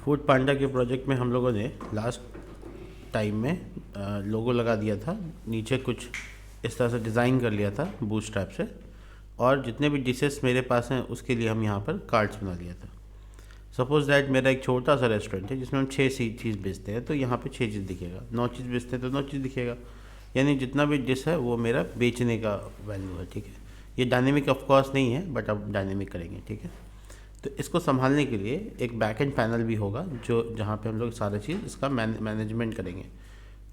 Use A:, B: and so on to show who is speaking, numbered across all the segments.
A: Food पांडा के project में हम लोगों ने लास्ट टाइम में लोगो लगा दिया था, नीचे कुछ इस तरह से डिज़ाइन कर लिया था बूटस्ट्रैप से, और जितने भी डिशेस मेरे पास हैं उसके लिए हम यहाँ पर कार्ड्स बना लिया था। सपोज़ दैट मेरा एक छोटा सा रेस्टोरेंट है जिसमें हम 6 चीज़ बेचते हैं, तो यहाँ पे 6 चीज़ दिखेगा। 9 चीज़ बेचते हैं तो 9 चीज़ दिखेगा, यानी जितना भी डिश है वो मेरा बेचने का वैल्यू है। ठीक है, ये डायनेमिक ऑफ कोर्स नहीं है, बट अब डायनेमिक करेंगे। ठीक है, तो इसको संभालने के लिए एक बैक एंड पैनल भी होगा जो जहाँ पे हम लोग सारा चीज़ इसका मैनेजमेंट करेंगे,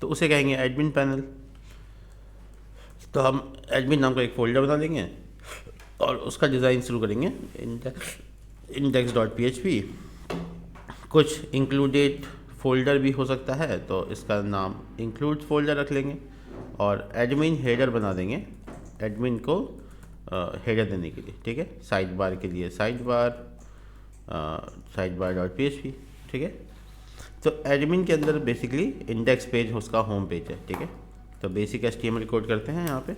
A: तो उसे कहेंगे एडमिन पैनल। तो हम एडमिन नाम का एक फोल्डर बना लेंगे और उसका डिज़ाइन शुरू करेंगे index.php। कुछ इंक्लूडेड फोल्डर भी हो सकता है, तो इसका नाम इंक्लूड फोल्डर रख लेंगे और एडमिन हेडर बना देंगे एडमिन को हेडर देने के लिए। ठीक है, साइड बार के लिए साइड बार डॉट php। ठीक है, तो एडमिन के अंदर बेसिकली इंडेक्स पेज उसका होम पेज है। ठीक है, तो बेसिक HTML कोड करते हैं यहाँ पे,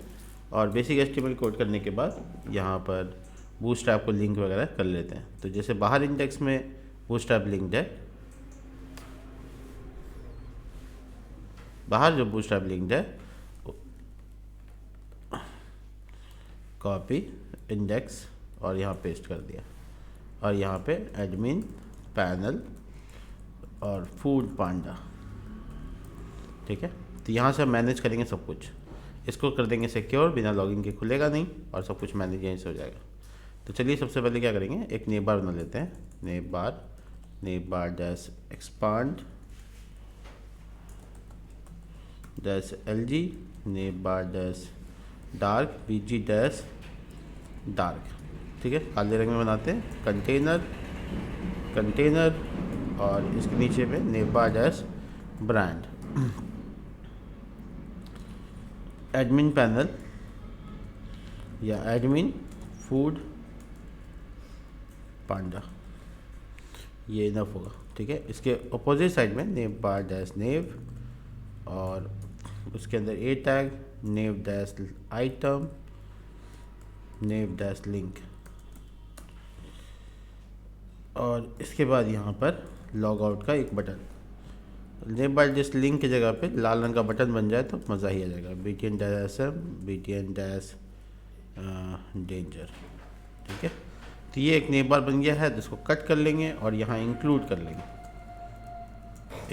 A: और बेसिक HTML कोड करने के बाद यहाँ पर बूटस्ट्रैप को लिंक वगैरह कर लेते हैं। तो जैसे बाहर इंडेक्स में बूटस्ट्रैप लिंक्ड है, बाहर जो बूटस्ट्रैप लिंक्ड है कॉपी इंडेक्स और यहाँ पेस्ट कर दिया, और यहाँ पे एडमिन पैनल और फूड पांडा। ठीक है, तो यहाँ से हम मैनेज करेंगे सब कुछ, इसको कर देंगे सिक्योर, बिना लॉगिन के खुलेगा नहीं और सब कुछ मैनेज यहीं से हो जाएगा। तो चलिए सबसे पहले क्या करेंगे, एक नेम बार बना लेते हैं। Name bar dash expand dash LG, name bar dash dark BG dash dark. ठीक है, काले रंग में बनाते हैं। कंटेनर और इसके नीचे पे name bar dash brand. Admin panel या एडमिन फूड पांडा, ये इनफ होगा। ठीक है, इसके अपोजिट साइड में नेम बार डैश नेव, और उसके अंदर ए टैग नेव डैश आइटम नेव डैश लिंक, और इसके बाद यहाँ पर लॉग आउट का एक button. Name bar dash link की जगह पे लाल रंग का बटन बन जाए तो मज़ा ही आ जाएगा। BTN dash SM BTN dash danger. ठीक है, तो ये एक नेम बार बन गया है, तो इसको कट कर लेंगे और यहाँ इंक्लूड कर लेंगे,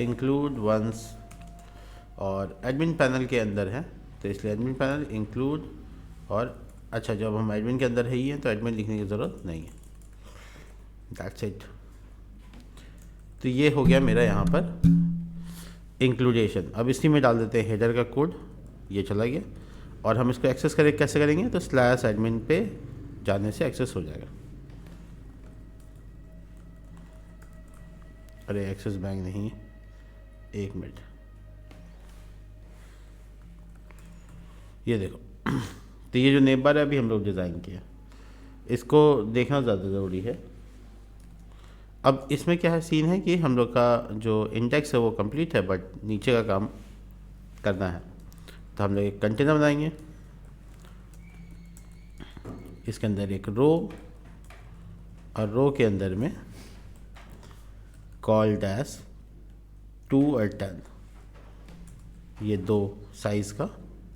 A: इंक्लूड वंस, और एडमिन पैनल के अंदर है तो इसलिए एडमिन पैनल इंक्लूड। और अच्छा, जब हम एडमिन के अंदर है ही हैं तो एडमिन लिखने की ज़रूरत नहीं है। That's it. तो ये हो गया मेरा यहाँ पर इंक्लूडेशन। अब इसी में डाल देते हैं हेडर का कोड, ये चला गया, और हम इसको एक्सेस कैसे करेंगे, तो स्लैश एडमिन पे जाने से एक्सेस हो जाएगा। अरे एक्सेस बैंक नहीं, एक मिनट, ये देखो। तो ये जो नेम बार है अभी हम लोग डिज़ाइन किया, इसको देखना ज़्यादा ज़रूरी है। अब इसमें क्या है, सीन है कि हम लोग का जो इंडेक्स है वो कंप्लीट है, बट नीचे का काम करना है। तो हम लोग एक कंटेनर बनाएंगे, इसके अंदर एक रो, और रो के अंदर में कॉल डैश 2 और 10, ये दो साइज़ का।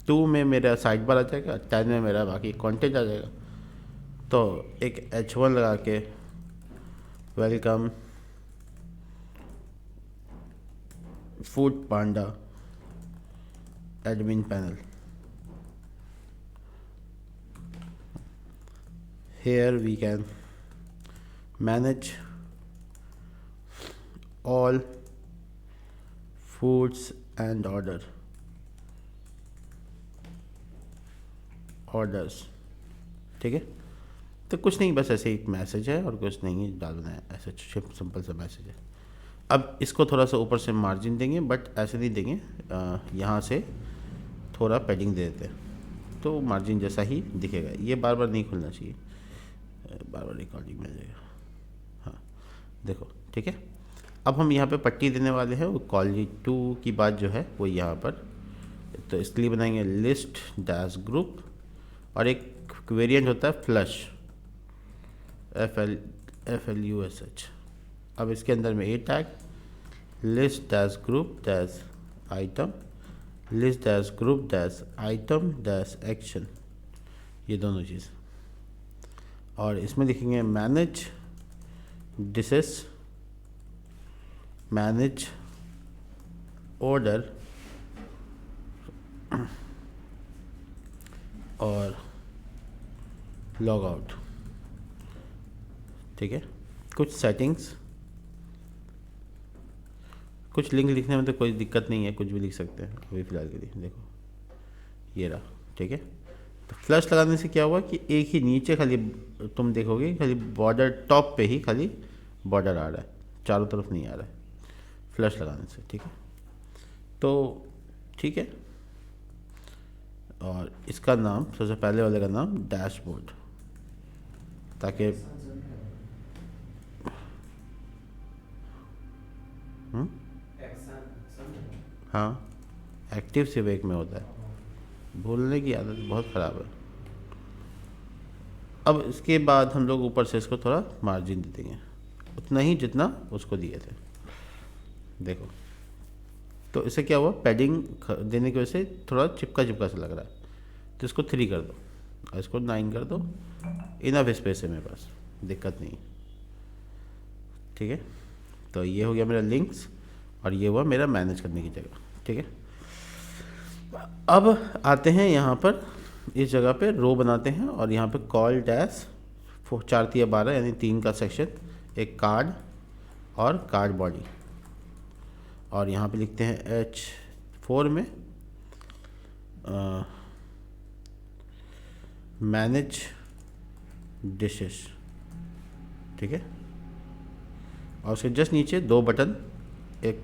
A: 2 में मेरा साइड बार आ जाएगा, 10 में मेरा बाकी कंटेंट आ जाएगा। तो एक H1 लगा के welcome food Panda admin panel, here we can manage all foods and orders। ठीक है, तो कुछ नहीं, बस ऐसे एक मैसेज है और कुछ नहीं डालना है, ऐसे सिंपल सा मैसेज है। अब इसको थोड़ा सा ऊपर से मार्जिन देंगे, बट ऐसे नहीं देंगे, यहाँ से थोड़ा पैडिंग दे देते हैं तो मार्जिन जैसा ही दिखेगा। ये बार बार नहीं खुलना चाहिए, बार बार रिकॉर्डिंग में आ जाएगा। हाँ देखो, ठीक है। अब हम यहाँ पे पट्टी देने वाले हैं, वो कॉल 2 की बात जो है वो यहाँ पर, तो इसके लिए बनाएंगे लिस्ट डैश ग्रुप, और एक वेरिएंट होता है फ्लश FLUSH, अब इसके अंदर में A tag, list dash group dash item, list dash group dash item dash action, ये दोनों चीज़। और इसमें लिखेंगे मैनेज डिसेस, मैनेज ऑर्डर और लॉग आउट। ठीक है, कुछ सेटिंग्स, कुछ लिंक लिखने में तो कोई दिक्कत नहीं है, कुछ भी लिख सकते हैं अभी फ़िलहाल के लिए। देखो ये रहा। ठीक है, तो फ्लश लगाने से क्या हुआ कि एक ही नीचे खाली तुम देखोगे खाली बॉर्डर, टॉप पे ही खाली बॉर्डर आ रहा है, चारों तरफ नहीं आ रहा है फ्लश लगाने से। ठीक है, तो ठीक है। और इसका नाम, सबसे पहले वाले का नाम डैशबोर्ड, ताकि हाँ, एक्टिव सिर्फ एक में होता है, भूलने की आदत बहुत ख़राब है। अब इसके बाद हम लोग ऊपर से इसको थोड़ा मार्जिन दे देंगे, उतना ही जितना उसको दिए थे। देखो, तो इससे क्या हुआ, पैडिंग देने की वजह से थोड़ा चिपका चिपका सा लग रहा है, तो इसको 3 कर दो और इसको 9 कर दो। इनफ स्पेस है मेरे पास, दिक्कत नहीं। ठीक है, तो ये हो गया मेरा लिंक्स और ये हुआ मेरा मैनेज करने की जगह। ठीक है, अब आते हैं यहाँ पर, इस जगह पे रो बनाते हैं और यहाँ पे कॉल डैश 4 3 12 यानी 3 का सेक्शन, एक कार्ड और कार्ड बॉडी। और यहाँ पे लिखते हैं H4 में मैनेज डिशेस। ठीक है, और उसके जस्ट नीचे 2 बटन, एक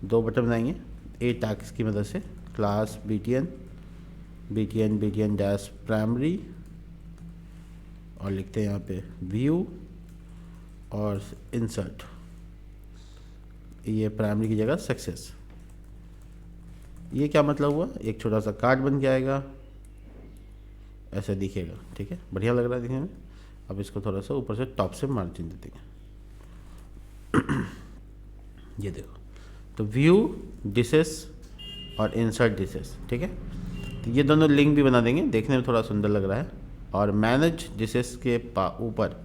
A: 2 बटन बनाएंगे ए टैग्स की मदद से, class BTN BTN BTN dash primary, और लिखते हैं यहाँ पे व्यू और इंसर्ट, ये प्राइमरी की जगह सक्सेस। ये क्या मतलब हुआ, एक छोटा सा कार्ड बन के आएगा, ऐसा दिखेगा। ठीक है, बढ़िया लग रहा है दिखने में। अब इसको थोड़ा सा ऊपर से टॉप से मार्जिन दे देंगे। ये देखो, तो व्यू डिशेस और इंसर्ट डिशेस। ठीक है, तो ये दोनों लिंक भी बना देंगे, देखने में थोड़ा सुंदर लग रहा है। और मैनेज डिशेस के ऊपर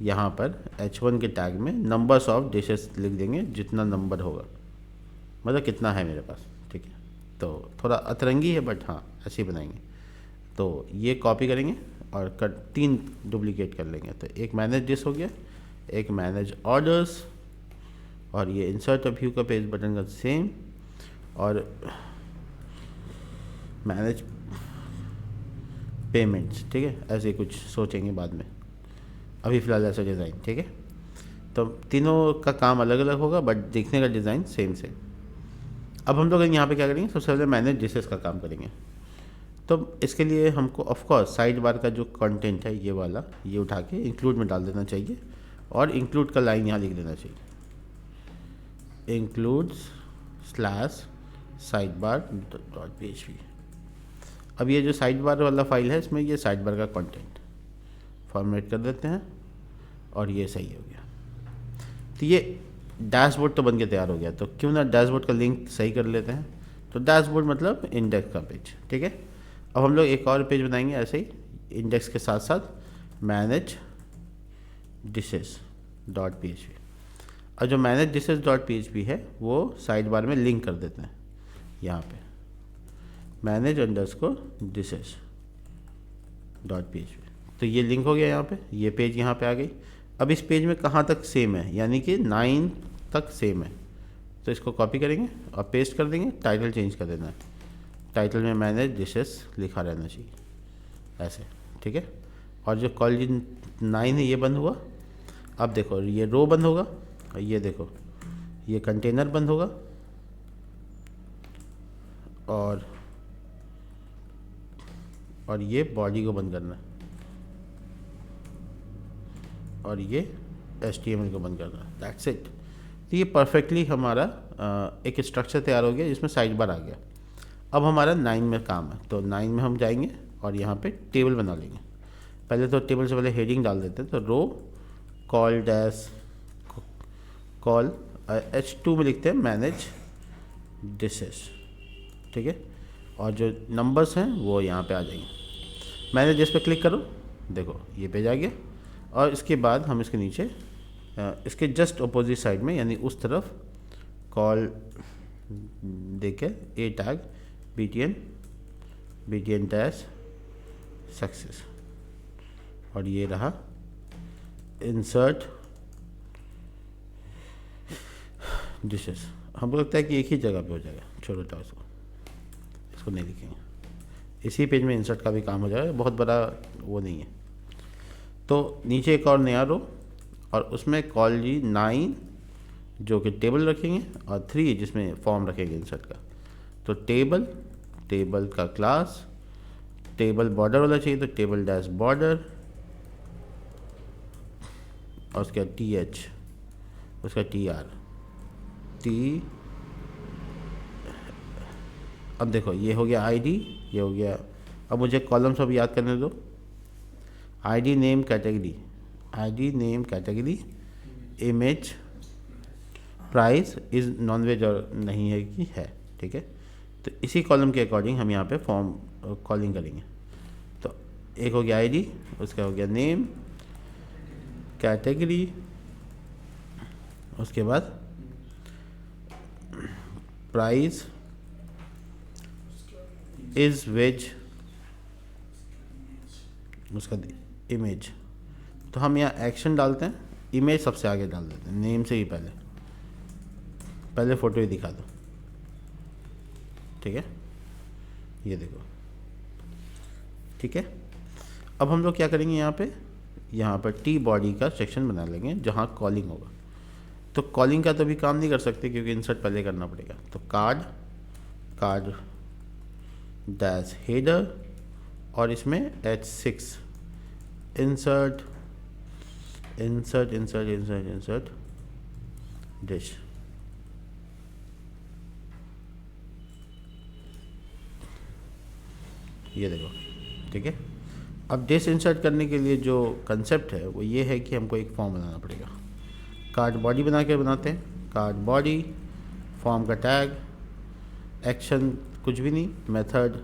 A: यहाँ पर H1 के टैग में नंबर्स ऑफ डिशेस लिख देंगे, जितना नंबर होगा, मतलब कितना है मेरे पास। ठीक है, तो थोड़ा अतरंगी है बट हाँ ऐसे ही बनाएंगे। तो ये कॉपी करेंगे और 3 डुप्लीकेट कर लेंगे। तो एक मैनेज डिश हो गया, एक मैनेज ऑर्डर्स, और ये इंसर्ट और व्यू का पेज बटन का सेम, और मैनेज पेमेंट्स। ठीक है, ऐसे कुछ सोचेंगे बाद में, अभी फ़िलहाल ऐसा डिज़ाइन। ठीक है, तो तीनों का काम अलग अलग होगा बट देखने का डिज़ाइन सेम से। अब हम लोग यहाँ पे क्या करेंगे, सबसे पहले मैनेज डिशेस का काम करेंगे। तो इसके लिए हमको ऑफ कोर्स साइड बार का जो कंटेंट है ये वाला, ये उठा के इंक्लूड में डाल देना चाहिए, और इंक्लूड का लाइन यहाँ लिख देना चाहिए, includes slash side bar dot PHP। अब ये जो साइड बार वाला फाइल है, इसमें ये साइड बार का कंटेंट फॉर्मेट कर देते हैं, और ये सही हो गया। तो ये डैशबोर्ड तो बन के तैयार हो गया, तो क्यों ना डैशबोर्ड का लिंक सही कर लेते हैं। तो डैशबोर्ड मतलब इंडेक्स का पेज। ठीक है, अब हम लोग एक और पेज बनाएंगे ऐसे ही, इंडेक्स के साथ साथ मैनेज डिशेस डॉट PHP। और जो मैनेज डिशेस डॉट PHP है वो साइड बार में लिंक कर देते हैं, यहाँ पे manage underscore dishes dot PHP। तो ये लिंक हो गया यहाँ पे, ये पेज यहाँ पे आ गई। अब इस पेज में कहाँ तक सेम है, यानी कि 9 तक सेम है, तो इसको कॉपी करेंगे और पेस्ट कर देंगे। टाइटल चेंज कर देना है, टाइटल में मैनेज डिशेस लिखा रहना चाहिए ऐसे। ठीक है, और जो कॉलम 9 है ये बंद हुआ। अब देखो ये रो बंद होगा, और ये देखो ये कंटेनर बंद होगा, और ये बॉडी को बंद करना है, और ये HTML को बंद करना है। That's it. तो ये परफेक्टली हमारा एक स्ट्रक्चर तैयार हो गया जिसमें साइड बार आ गया। अब हमारा 9 में काम है, तो 9 में हम जाएंगे और यहाँ पे टेबल बना लेंगे। पहले तो टेबल से पहले हेडिंग डाल देते हैं, तो रो कॉल डैश कॉल H2 में लिखते हैं मैनेज डिशेस, ठीक है। और जो नंबर्स हैं वो यहाँ पे आ जाएंगे। मैनेज डिश पे क्लिक करो, देखो ये पेज आ गया। और इसके बाद हम इसके नीचे इसके जस्ट अपोजिट साइड में यानी उस तरफ कॉल देखे ए टैग BTN डैश सक्सेस, और ये रहा इंसर्ट डिशेस। हमको लगता है कि एक ही जगह पे हो जाएगा, छोड़ो टाओ इसको नहीं लिखेंगे, इसी पेज में इंसर्ट का भी काम हो जाएगा, बहुत बड़ा वो नहीं है। तो नीचे एक और नया रो और उसमें कॉल जी 9 जो कि टेबल रखेंगे और 3 जिसमें फॉर्म रखेंगे इंसर्ट का। तो टेबल का क्लास, टेबल बॉर्डर वाला चाहिए तो टेबल डैश बॉर्डर, और उसका TH, उसका TR T। अब देखो ये हो गया ID, ये हो गया। अब मुझे कॉलम सब याद करने दो। ID name category, image, price is non veg और नहीं है कि है, ठीक है। तो इसी कॉलम के अकॉर्डिंग हम यहाँ पे फॉर्म कॉलिंग करेंगे। तो एक हो गया ID, उसका हो गया नेम, कैटेगरी, उसके बाद प्राइस इज़ वेज, उसका इमेज। तो हम यहाँ एक्शन डालते हैं, इमेज सबसे आगे डाल देते हैं, नेम से ही पहले फ़ोटो ही दिखा दो, ठीक है। ये देखो, ठीक है। अब हम लोग क्या करेंगे, यहाँ पर टी बॉडी का सेक्शन बना लेंगे जहाँ कॉलिंग होगा। तो कॉलिंग का तो भी काम नहीं कर सकते क्योंकि इंसर्ट पहले करना पड़ेगा। तो कार्ड डैश हेडर, और इसमें H6 इंसर्ट डिश। ये देखो, ठीक है। अब डिश इंसर्ट करने के लिए जो कंसेप्ट है वो ये है कि हमको एक फॉर्म बनाना पड़ेगा। कार्ड बॉडी बनाते हैं, कार्ड बॉडी, फॉर्म का टैग, एक्शन कुछ भी नहीं, मेथड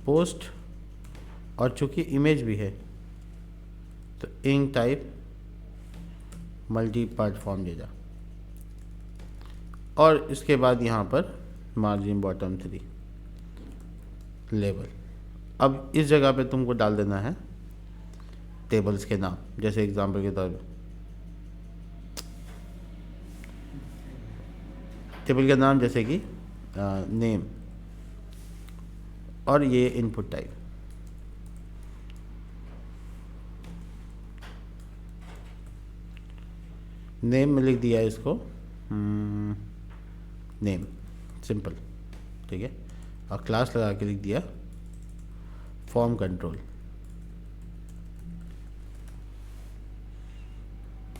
A: पोस्ट, और चूँकि इमेज भी है तो enctype multipart form दे जा। और इसके बाद यहाँ पर मार्जिन बॉटम 3 लेबल। अब इस जगह पे तुमको डाल देना है टेबल्स के नाम, जैसे एग्जांपल के तौर पे टेबल का नाम जैसे कि नेम, और ये इनपुट टाइप। नेम में लिख दिया इसको नेम सिंपल, ठीक है। और क्लास लगा के लिख दिया फॉर्म कंट्रोल।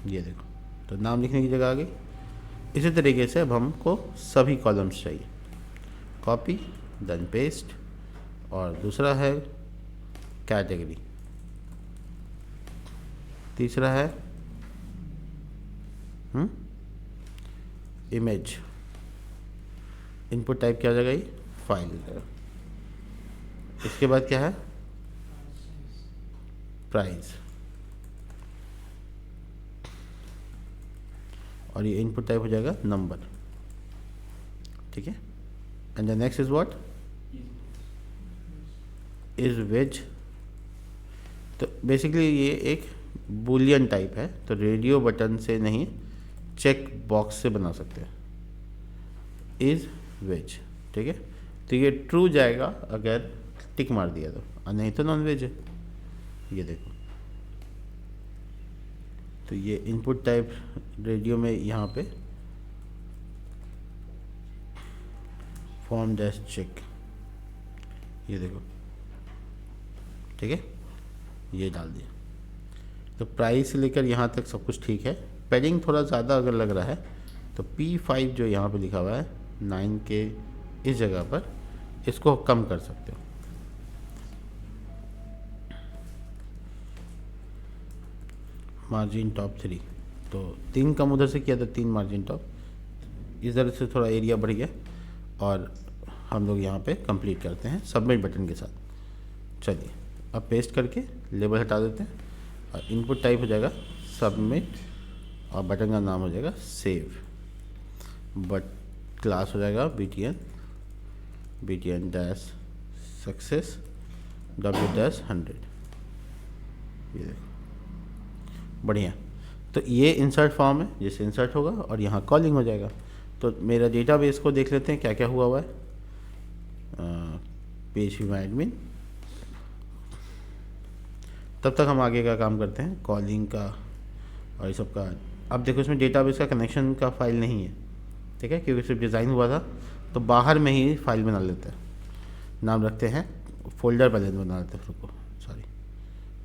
A: ये देखो, तो नाम लिखने की जगह आ गई। इसी तरीके से अब हमको सभी कॉलम्स चाहिए, कॉपी देन पेस्ट, और दूसरा है कैटेगरी, तीसरा है इमेज, इनपुट टाइप क्या हो जाएगा, ये फाइल हो जाएगा। इसके बाद क्या है प्राइस, और ये इनपुट टाइप हो जाएगा नंबर, ठीक है। And the next is what is veg. तो बेसिकली ये एक बूलियन टाइप है, तो रेडियो बटन से नहीं चेक बॉक्स से बना सकते हैं, इज वेज, ठीक है। तो ये ट्रू जाएगा अगर टिक मार दिया तो, और नहीं तो नॉन वेज है। ये देखो, तो ये इनपुट टाइप रेडियो में यहाँ पे फॉर्म डैश चेक, ये देखो, ठीक है, ये डाल दिया। तो प्राइस से लेकर यहाँ तक सब कुछ ठीक है। पैडिंग थोड़ा ज़्यादा अगर लग रहा है तो P5 जो यहाँ पे लिखा हुआ है 9 के इस जगह पर, इसको कम कर सकते हो। मार्जिन टॉप 3 तो 3 कम उधर से किया तो 3 मार्जिन टॉप, इधर से थोड़ा एरिया बढ़ गया और हम लोग यहाँ पे कंप्लीट करते हैं सबमिट बटन के साथ। चलिए अब पेस्ट करके लेबल हटा देते हैं और इनपुट टाइप हो जाएगा सबमिट और बटन का नाम हो जाएगा सेव, बट क्लास हो जाएगा btn डैश सक्सेस w-100। ये देखो बढ़िया। तो ये इंसर्ट फॉर्म है, जिससे इंसर्ट होगा और यहाँ कॉलिंग हो जाएगा। तो मेरा डेटाबेस को देख लेते हैं क्या क्या हुआ है। PHP एडमिन, तब तक हम आगे का काम करते हैं कॉलिंग का और ये सब का। अब देखो इसमें डेटाबेस का कनेक्शन का फाइल नहीं है, ठीक है, क्योंकि सिर्फ डिज़ाइन हुआ था। तो बाहर में ही फाइल बना लेते हैं, नाम रखते हैं फोल्डर पहले बना लेते हैं, रुको सॉरी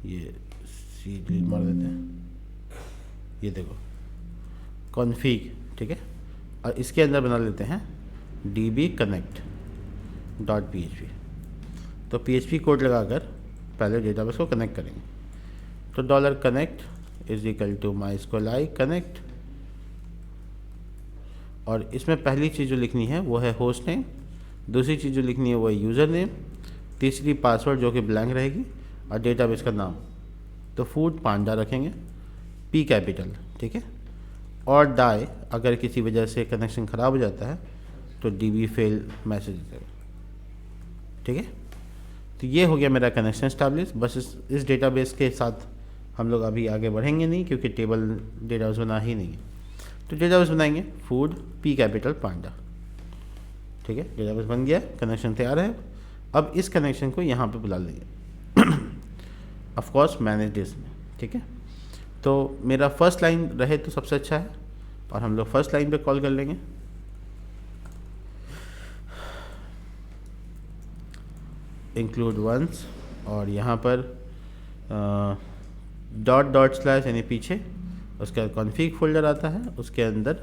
A: ये सी डिलीट मार देते हैं। ये देखो कॉन्फ़िग, ठीक है, और इसके अंदर बना लेते हैं dbconnect.php। तो PHP कोड लगाकर पहले डेटाबेस को कनेक्ट करेंगे। तो $connect = mysqli connect, और इसमें पहली चीज़ जो लिखनी है वो है होस्ट नेम, दूसरी चीज़ जो लिखनी है वो है यूज़र नेम, तीसरी पासवर्ड जो कि ब्लैंक रहेगी, और डेटाबेस का नाम। तो फूड पांडा रखेंगे, P कैपिटल, ठीक है, और डाई अगर किसी वजह से कनेक्शन ख़राब हो जाता है तो DB फेल मैसेज देगा, ठीक है। तो ये हो गया मेरा कनेक्शन स्टैब्लिश। बस इस डेटाबेस के साथ हम लोग अभी आगे बढ़ेंगे नहीं, क्योंकि टेबल डेटाबेस बना ही नहीं है। तो डेटाबेस बनाएंगे फूड P कैपिटल पांडा, ठीक है, डेटाबेस बन गया, कनेक्शन तैयार है। अब इस कनेक्शन को यहाँ पे बुला लेंगे ऑफ कोर्स मैनेज दिस में, ठीक है। तो मेरा फर्स्ट लाइन रहे तो सबसे अच्छा है, और हम लोग फर्स्ट लाइन पे कॉल कर लेंगे। इंक्लूड वंस, और यहाँ पर डॉट यानी पीछे, उसके बाद कॉन्फ़िग फोल्डर आता है, उसके अंदर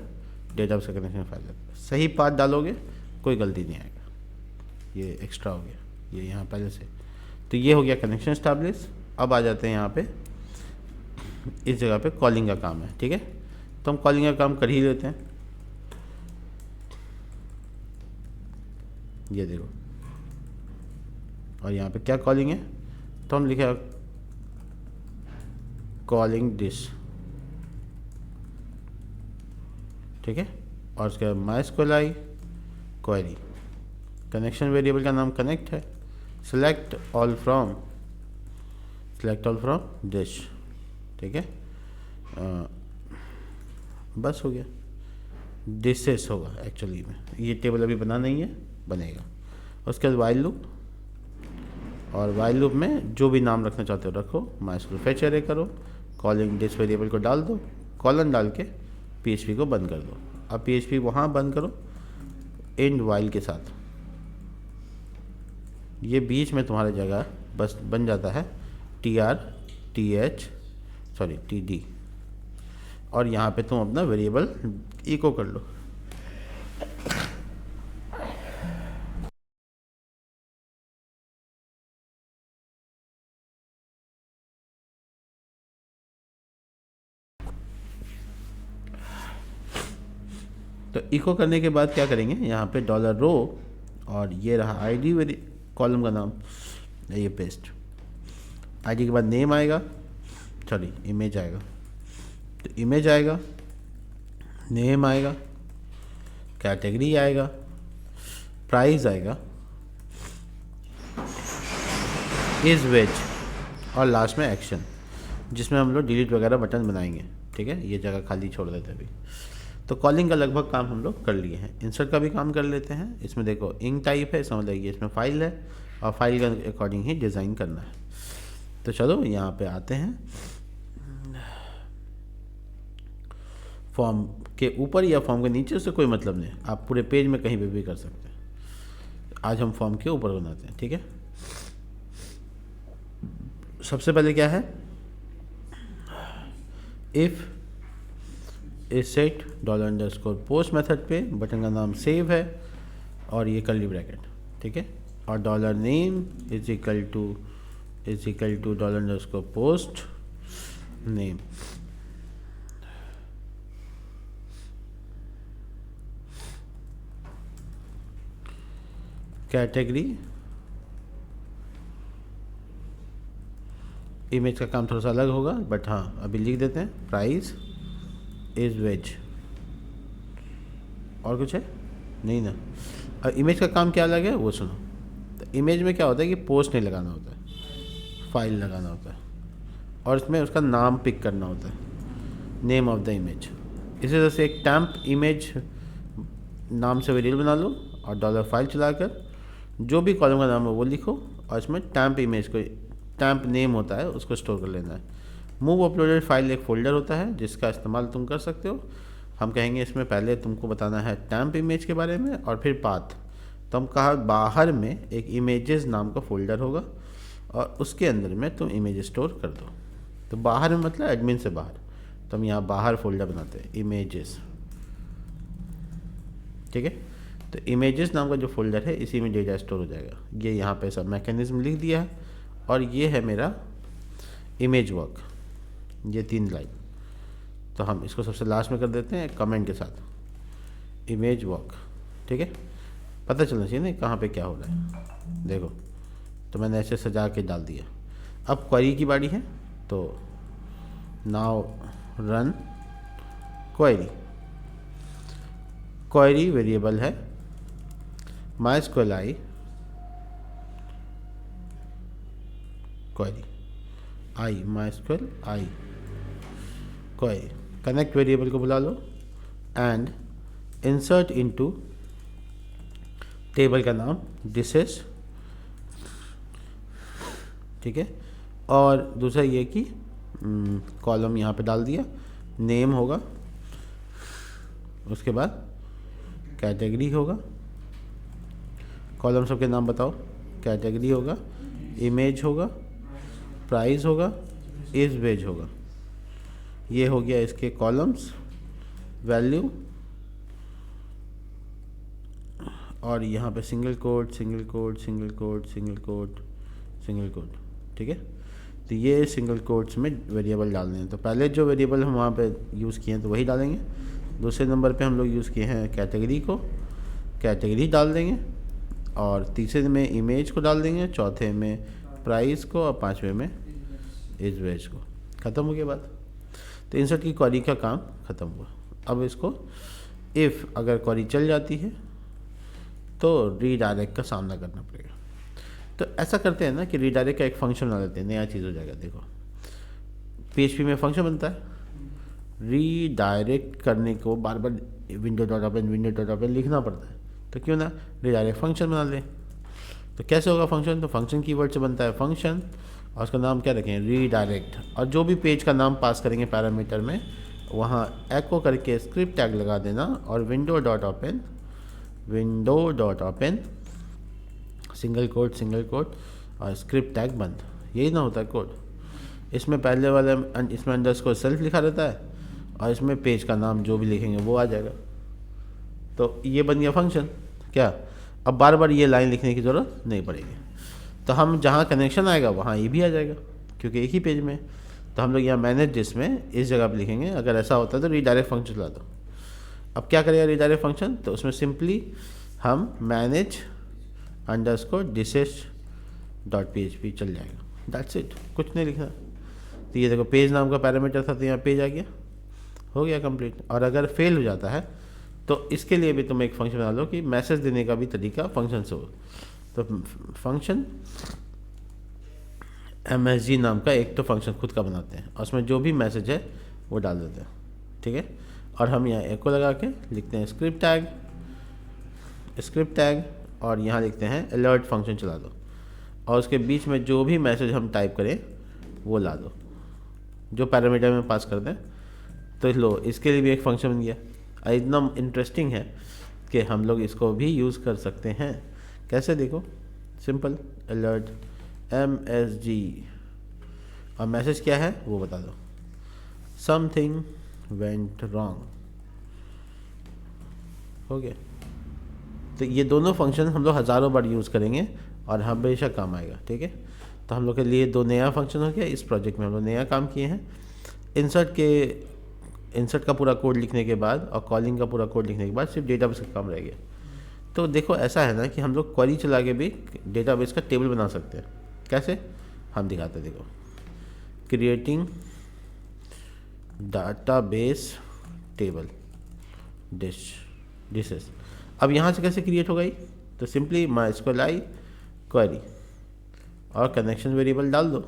A: डेटाबेस का कनेक्शन फाइल आता है। सही पाथ डालोगे कोई गलती नहीं आएगा, ये एक्स्ट्रा हो गया, ये यहाँ पहले से। तो ये हो गया कनेक्शन स्टैब्लिश। अब आ जाते हैं यहाँ पे, इस जगह पे कॉलिंग का काम है, ठीक है। तो हम कॉलिंग का काम कर ही लेते हैं। ये देखो, और यहाँ पे क्या कॉलिंग है, तो हम लिखा कॉलिंग दिस, ठीक है, और उसके बाद mysqli क्वेरी, कनेक्शन वेरिएबल का नाम कनेक्ट है, सेलेक्ट ऑल फ्रॉम दिस, ठीक है। बस हो गया, दिसेस होगा एक्चुअली में, ये टेबल अभी बना नहीं है, बनेगा। उसके बाद वाइल लूप, और वाइल लूप में जो भी नाम रखना चाहते हो रखो, mysql fetch array करो, कॉलिंग दिस वेरिएबल को डाल दो, कॉलन डाल के PHP को बंद कर दो। अब PHP वहाँ बंद करो एंड वाइल के साथ, ये बीच में तुम्हारी जगह बस बन जाता है TD, और यहाँ पे तुम अपना वेरिएबल इको कर लो। तो इको करने के बाद क्या करेंगे, यहाँ पे $रो, और ये रहा ID वेरी कॉलम का नाम, ये पेस्ट। ID के बाद नेम आएगा, सॉरी इमेज आएगा, तो इमेज आएगा, नेम आएगा, कैटेगरी आएगा, प्राइस आएगा, इज वेज, और लास्ट में एक्शन, जिसमें हम लोग डिलीट वगैरह बटन बनाएंगे, ठीक है। ये जगह खाली छोड़ देते अभी। तो कॉलिंग का लगभग काम हम लोग कर लिए हैं। इंसर्ट का भी काम कर लेते हैं। इसमें देखो इंक टाइप है, समझ लीजिए इसमें फाइल है, और फाइल के अकॉर्डिंग ही डिज़ाइन करना है। तो चलो यहाँ पे आते हैं, फॉर्म के ऊपर या फॉर्म के नीचे से कोई मतलब नहीं, आप पूरे पेज में कहीं पे भी कर सकते हैं। आज हम फॉर्म के ऊपर बनाते हैं, ठीक है। सबसे पहले क्या है, if is set $_post method पे बटन का नाम सेव है, और ये कर्ली ब्रैकेट, ठीक है, और $name is equal to $_post name, category, image का काम थोड़ा सा अलग होगा बट हाँ अभी लिख देते हैं, प्राइस इज़ वेज। और कुछ है नहीं ना। और इमेज का काम क्या अलग है वो सुनो। तो इमेज में क्या होता है कि पोस्ट नहीं लगाना होता है, फाइल लगाना होता है, और इसमें उसका नाम पिक करना होता है, नेम ऑफ द इमेज। इसी तरह से एक टैम्प इमेज नाम से वेरिएबल बना लो और डॉलर फाइल चलाकर जो भी कॉलम का नाम है वो लिखो और इसमें टैम्प इमेज को, टैम्प नेम होता है उसको स्टोर कर लेना है। मूव अपलोडेड फाइल एक फ़ोल्डर होता है जिसका इस्तेमाल तुम कर सकते हो। हम कहेंगे इसमें पहले तुमको बताना है टैम्प इमेज के बारे में और फिर पाथ। तो हम कहा बाहर में एक इमेजेस नाम का फ़ोल्डर होगा और उसके अंदर में तुम इमेज स्टोर कर दो। तो बाहर में मतलब एडमिन से बाहर, तो हम यहाँ बाहर फोल्डर बनाते हैं इमेजेस, ठीक है। तो इमेजेस नाम का जो फोल्डर है इसी में डेटा स्टोर हो जाएगा। ये यहाँ पे सब मैकेनिज्म लिख दिया है और ये है मेरा इमेज वर्क, ये 3 लाइन। तो हम इसको सबसे लास्ट में कर देते हैं कमेंट के साथ, इमेज वर्क, ठीक है। पता चलना चाहिए ना कहाँ पे क्या हो रहा है। देखो तो मैंने ऐसे सजा के डाल दिया। अब क्वेरी की बारी है, तो now run query. Query variable है MySQL i query I, MySQL i query. Connect variable को बुला लो एंड इंसर्ट इनटू टेबल का नाम डिसेस, ठीक है। और दूसरा ये कि कॉलम यहाँ पे डाल दिया, नेम होगा, उसके बाद कैटेगरी होगा, कॉलम सबके नाम बताओ, कैटेगरी होगा, इमेज होगा, प्राइस होगा, इज वेज होगा। ये हो गया इसके कॉलम्स, वैल्यू, और यहाँ पे single quote single quote single quote single quote single quote, ठीक है। तो ये सिंगल कोट्स में वेरिएबल डालने हैं। तो पहले जो वेरिएबल हम वहाँ पे यूज़ किए हैं तो वही डालेंगे। दूसरे नंबर पे हम लोग यूज़ किए हैं कैटेगरी को, कैटेगरी डाल देंगे, और तीसरे में इमेज को डाल देंगे, चौथे में प्राइस को, और पाँचवें में इज वेज को। ख़त्म हो गया बात। तो इंसर्ट की क्वेरी का काम ख़त्म हुआ। अब इसको इफ़ अगर क्वेरी चल जाती है तो रीडायरेक्ट का सामना करना पड़ेगा। तो ऐसा करते हैं ना कि रीडायरेक्ट का एक फंक्शन बना लेते हैं, नया चीज़ हो जाएगा। देखो PHP में फंक्शन बनता है, रीडायरेक्ट करने को बार बार विंडो डॉट ओपन लिखना पड़ता है, तो क्यों ना रीडायरेक्ट फंक्शन बना लें। तो कैसे होगा फंक्शन? तो फंक्शन कीवर्ड से बनता है फंक्शन, और उसका नाम क्या रखें? रीडायरेक्ट। और जो भी पेज का नाम पास करेंगे पैरामीटर में, वहाँ एको करके स्क्रिप्ट टैग लगा देना, और window dot open single quote और स्क्रिप्ट टैग बंद। यही ना होता है कोड। इसमें पहले वाले इसमें अंडरस्कोर सेल्फ लिखा रहता है, और इसमें पेज का नाम जो भी लिखेंगे वो आ जाएगा। तो ये बन गया फंक्शन। क्या अब बार बार ये लाइन लिखने की ज़रूरत नहीं पड़ेगी। तो हम जहाँ कनेक्शन आएगा वहाँ ये भी आ जाएगा, क्योंकि एक ही पेज में। तो हम लोग यहाँ मैनेज जिसमें इस जगह पे लिखेंगे। अगर ऐसा होता है तो रीडायरेक्ट फंक्शन चला दो। अब क्या करेगा रीडायरेक्ट फंक्शन? तो उसमें सिंपली हम manage underscore dishes dot PHP चल जाएगा। दैट्स इट, कुछ नहीं लिखना। तो ये देखो पेज नाम का पैरामीटर था, तो यहाँ पेज आ गया, हो गया कंप्लीट। और अगर फेल हो जाता है तो इसके लिए भी तुम एक फंक्शन बना लो कि मैसेज देने का भी तरीका फंक्शन से हो। तो फंक्शन MSG नाम का एक तो फंक्शन खुद का बनाते हैं, और उसमें जो भी मैसेज है वो डाल देते हैं, ठीक है। और हम यहाँ एको लगा के लिखते हैं स्क्रिप्ट टैग, और यहाँ लिखते हैं अलर्ट फंक्शन चला दो, और उसके बीच में जो भी मैसेज हम टाइप करें वो ला दो, जो पैरामीटर में पास कर दें। तो लो, इसके लिए भी एक फंक्शन बन गया। इतना इंटरेस्टिंग है कि हम लोग इसको भी यूज़ कर सकते हैं। कैसे? देखो सिंपल, अलर्ट MSG, और मैसेज क्या है वो बता दो, समथिंग वेंट रॉन्ग। हो गया। तो ये दोनों फंक्शन हम लोग हज़ारों बार यूज़ करेंगे और हमेशा काम आएगा, ठीक है। तो हम लोग के लिए 2 नया फंक्शन हो गया। इस प्रोजेक्ट में हम लोग नया काम किए हैं। इंसर्ट का पूरा कोड लिखने के बाद और कॉलिंग का पूरा कोड लिखने के बाद सिर्फ डेटाबेस का काम रह गया। तो देखो ऐसा है ना कि हम लोग क्वेरी चला के भी डेटाबेस का टेबल बना सकते हैं। कैसे, हम दिखाते हैं। देखो, क्रिएटिंग डाटाबेस टेबल डिशेस। अब यहाँ से कैसे क्रिएट होगा ये, तो सिंपली MySQL क्वेरी और कनेक्शन वेरिएबल डाल दो।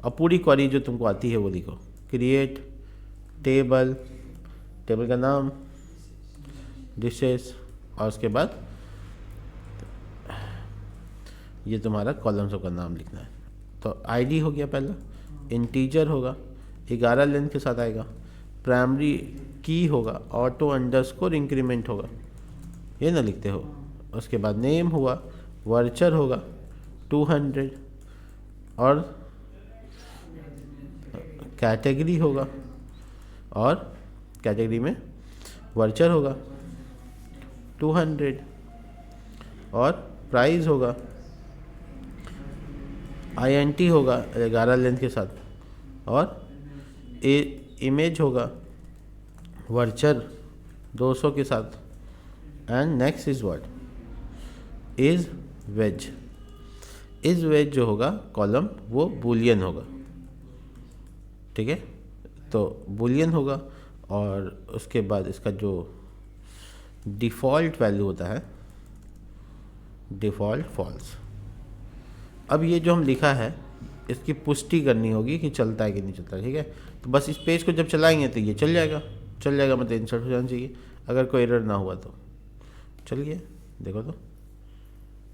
A: अब पूरी क्वेरी जो तुमको आती है वो लिखो, क्रिएट टेबल, टेबल का नाम डिशेस, और उसके बाद ये तुम्हारा कॉलम्स का नाम लिखना है। तो आईडी हो गया पहला, इंटीजर होगा, 11 लेंथ के साथ आएगा, प्राइमरी की होगा, ऑटो अंडरस्कोर इंक्रीमेंट होगा, ये ना लिखते हो। उसके बाद नेम हुआ, वर्चर होगा 200, और कैटेगरी होगा, और कैटेगरी में वर्चर होगा 200, और प्राइस होगा, INT होगा 11 लेंथ के साथ, और इमेज होगा वर्चर 200 के साथ, and next is what is veg. Is veg जो होगा कॉलम वो बूलियन होगा, ठीक है, तो बूलियन होगा। और उसके बाद इसका जो डिफ़ॉल्ट वैल्यू होता है, डिफ़ॉल्ट फॉल्स। अब ये जो हम लिखा है इसकी पुष्टि करनी होगी कि चलता है कि नहीं चलता है, ठीक है। तो बस इस पेज को जब चलाएंगे तो ये चल जाएगा मतलब इंसर्ट हो जाना चाहिए। अगर कोई एरर ना हुआ तो चल गया, देखो तो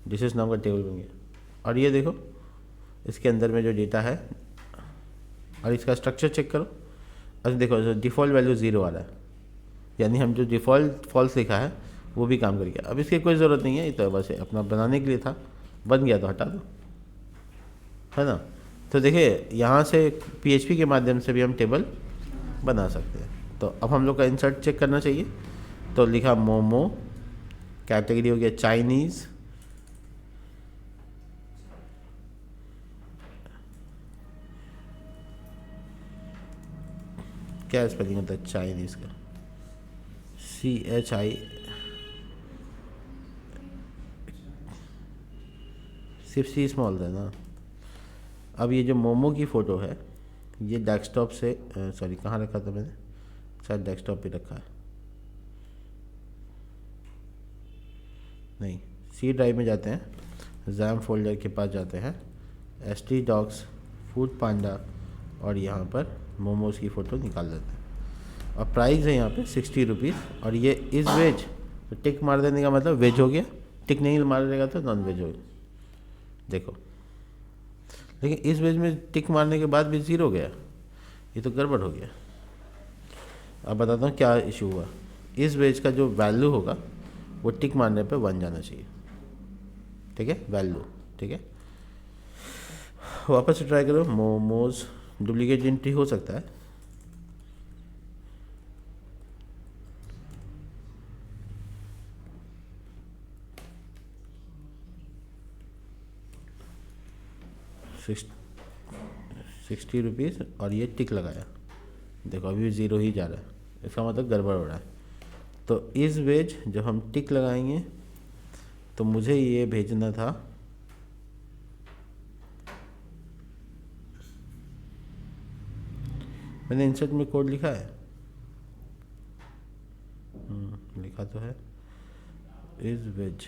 A: डिशेस नाम का टेबल बन गया। और ये देखो इसके अंदर में जो डेटा है, और इसका स्ट्रक्चर चेक करो। अच्छा देखो, डिफ़ॉल्ट वैल्यू 0 आ रहा है, यानी हम जो डिफ़ॉल्ट फॉल्स लिखा है वो भी काम कर गया। अब इसकी कोई ज़रूरत नहीं है, ये तो बस अपना बनाने के लिए था, बन गया तो हटा दो, है ना। तो देखिए यहाँ से PHP के माध्यम से भी हम टेबल बना सकते हैं। तो अब हम लोग का इंसर्ट चेक करना चाहिए, तो लिखा मोमो, कैटेगरी हो गया चाइनीज़, क्या स्पेलिंग होता है चाइनीज़ का, CHI, सिर्फ C स्मॉल था ना। अब ये जो मोमो की फ़ोटो है ये डेस्कटॉप से सॉरी कहाँ रखा था मैंने, शायद डेस्कटॉप पे रखा है, नहीं, C ड्राइव में जाते हैं, जैम फोल्डर के पास जाते हैं, ST डॉक्स, फूड पांडा, और यहाँ पर मोमोज़ की फ़ोटो निकाल देते हैं। और प्राइस है यहाँ पे 60 रुपीज़, और ये इज़ वेज, तो टिक मार देने का मतलब वेज हो गया, टिक नहीं मार देगा तो नॉन वेज हो गया। देखो, लेकिन इस वेज में टिक मारने के बाद भी 0 गया, ये तो गड़बड़ हो गया। अब बताता हूँ क्या इशू हुआ। इस वेज का जो वैल्यू होगा वो टिक मारने पे 1 जाना चाहिए, ठीक है, वैल्यू, ठीक है। वापस से ट्राई करो, मोमोज, डुप्लीकेट एंट्री हो सकता है, ₹60 और ये टिक लगाया, देखो अभी भी 0 ही जा रहा है, इसका मतलब गड़बड़ हो रहा है। तो इस वेज जब हम टिक लगाएंगे तो मुझे ये भेजना था, मैंने इंसर्ट में कोड लिखा है, लिखा तो है इज वेज,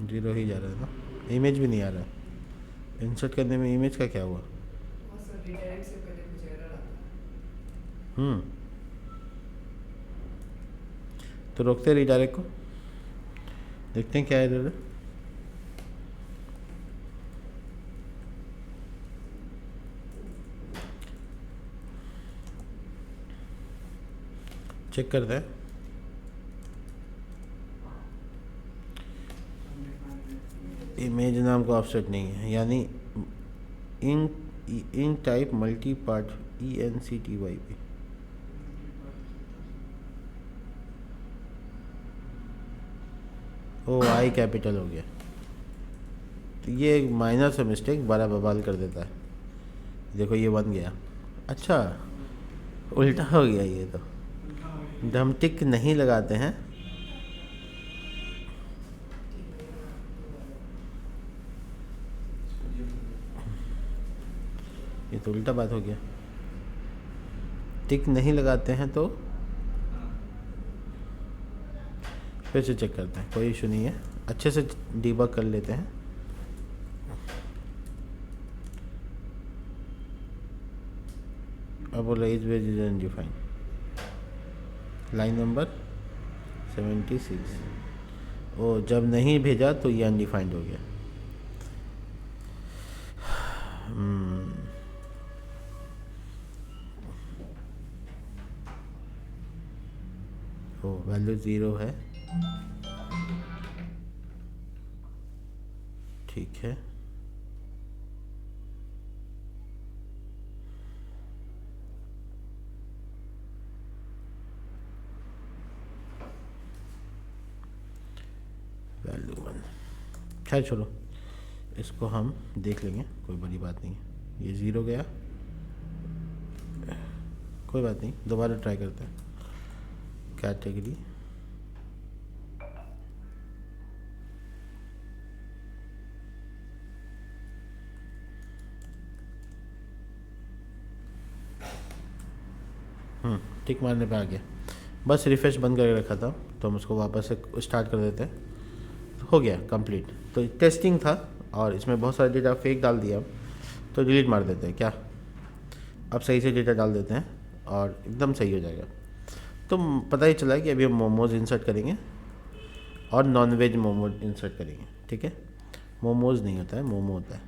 A: जीरो ही जा रहा है ना, इमेज भी नहीं आ रहा है। इंसर्ट करने में इमेज का क्या हुआ? तो रोकते रिडायरेक्ट को, देखते हैं क्या एरर है। चेक करते हैं, इमेज नाम का ऑफसेट नहीं है, यानी enctype multipart ENCTYP, oh I capital हो गया। तो ये एक माइनर सा मिस्टेक बड़ा बवाल कर देता है। देखो ये बन गया, अच्छा, उल्टा हो गया ये तो। जब हम टिक नहीं लगाते हैं ये तो उल्टा बात हो गया। टिक नहीं लगाते हैं तो फिर से चेक करते हैं, कोई इशू नहीं है, अच्छे से डीबग कर लेते हैं। अब बोला is veg is undefined, line number 76। ओ, जब नहीं भेजा तो ये अनडिफाइंड हो गया। ओ, वैल्यू 0 है, ठीक है। वैल्यू 1, खैर छोड़ो, इसको हम देख लेंगे, कोई बड़ी बात नहीं है। ये 0 गया, कोई बात नहीं, दोबारा ट्राई करते हैं। कैटेगरी टिक मारने पे आ गया। बस रिफ्रेश बंद करके रखा था, तो हम उसको वापस से स्टार्ट कर देते हैं। तो हो गया कंप्लीट। तो टेस्टिंग था और इसमें बहुत सारा डेटा फेक डाल दिया, तो डिलीट मार देते हैं क्या। अब सही से डेटा डाल देते हैं और एकदम सही हो जाएगा। तो पता ही चला कि अभी हम मोमोज़ इंसर्ट करेंगे और नॉन वेज मोमोज इंसर्ट करेंगे, ठीक है। मोमोज़ नहीं होता है, मोमो होता है,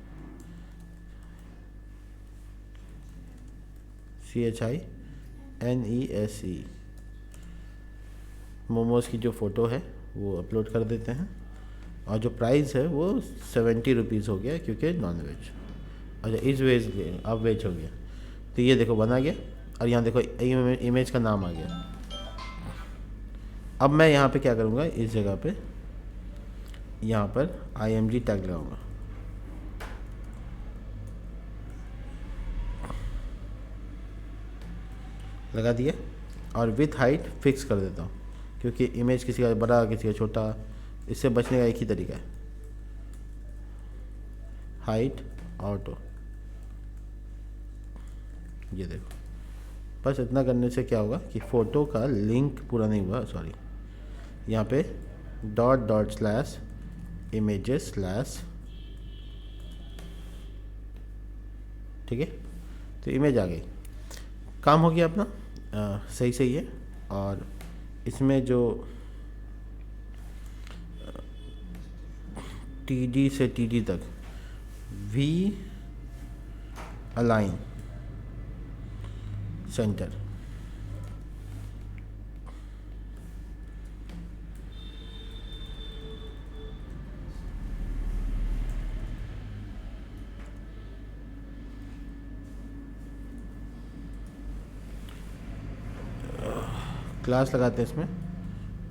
A: CHINESE। मोमोज़ की जो फ़ोटो है वो अपलोड कर देते हैं और जो प्राइस है वो 70 रुपीज़ हो गया, क्योंकि नॉन वेज। अच्छा, इस वेज अब वेज हो गया। तो ये देखो बना गया, और यहाँ देखो इमेज का नाम आ गया। अब मैं यहाँ पे क्या करूँगा, इस जगह पे यहाँ पर IMG टैग लगाऊंगा। लगा दिया और विथ हाइट फिक्स कर देता हूँ, क्योंकि इमेज किसी का बड़ा किसी का छोटा, इससे बचने का एक ही तरीका है, हाइट ऑटो। ये देखो, बस इतना करने से क्या होगा कि फ़ोटो का लिंक पूरा नहीं हुआ, सॉरी, यहाँ पे ./images/, ठीक है। तो इमेज आ गई, काम हो गया अपना। सही सही है। और इसमें जो TD से TD तक V अलाइन सेंटर, क्लास लगाते हैं इसमें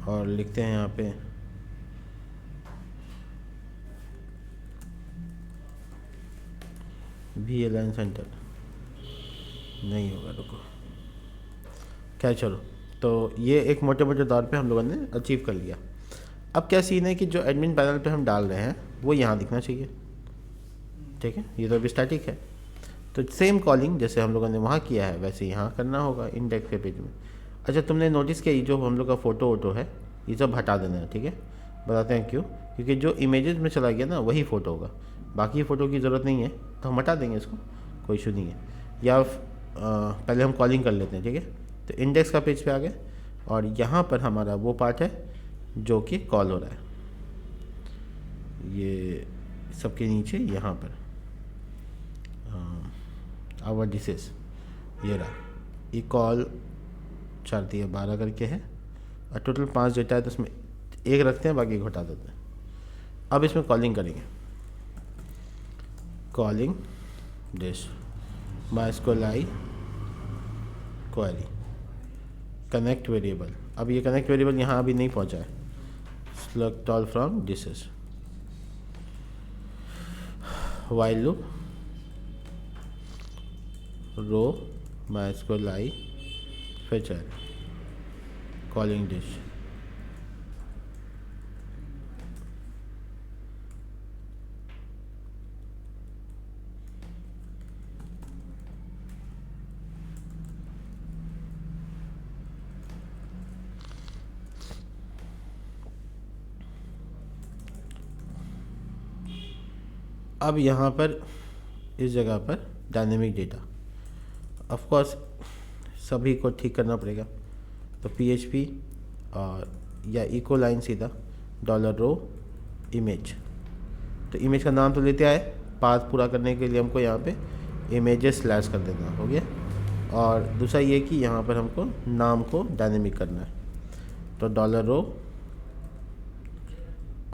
A: और लिखते हैं यहाँ पे V अलाइन सेंटर। नहीं होगा, रुको, क्या, चलो। तो ये एक मोटे मोटे तौर पे हम लोगों ने अचीव कर लिया। अब क्या सीन है कि जो एडमिन पैनल पे हम डाल रहे हैं वो यहाँ दिखना चाहिए, ठीक है। ये तो अभी स्टैटिक है, तो सेम कॉलिंग जैसे हम लोगों ने वहाँ किया है वैसे यहाँ करना होगा इंडेक्स के पेज में। अच्छा, तुमने नोटिस किया ये जो हम लोग का फ़ोटो वोटो है ये सब हटा देना है, ठीक है। बताते हैं क्यों, क्योंकि जो इमेजेस में चला गया ना वही फ़ोटो होगा, बाकी फ़ोटो की ज़रूरत नहीं है, तो हम हटा देंगे इसको, कोई इशू नहीं है। या पहले हम कॉलिंग कर लेते हैं, ठीक है। तो इंडेक्स का पेज पे आ गए और यहाँ पर हमारा वो पार्ट है जो कि कॉल हो रहा है, ये सबके नीचे यहाँ पर आवर डिसेस, ये रहा, ये कॉल 4 दिए 12 करके है और टोटल 5 डेटा है, तो उसमें एक रखते हैं, बाकी घटा देते हैं। अब इसमें कॉलिंग करेंगे, calling dish MySQLi query connect variable. अब ये कनेक्ट वेरिएबल यहाँ अभी नहीं पहुँचा है, select all from dishes, while loop row MySQL I fetcher calling dish। अब यहाँ पर इस जगह पर डायनेमिक डेटा ऑफ कोर्स सभी को ठीक करना पड़ेगा, तो PHP और या इको लाइन सीधा $रो इमेज। तो इमेज का नाम तो लेते आए, पाथ पूरा करने के लिए हमको यहाँ पे इमेजेस स्लैश कर देना हो गया। और दूसरा ये कि यहाँ पर हमको नाम को डायनेमिक करना है, तो $रो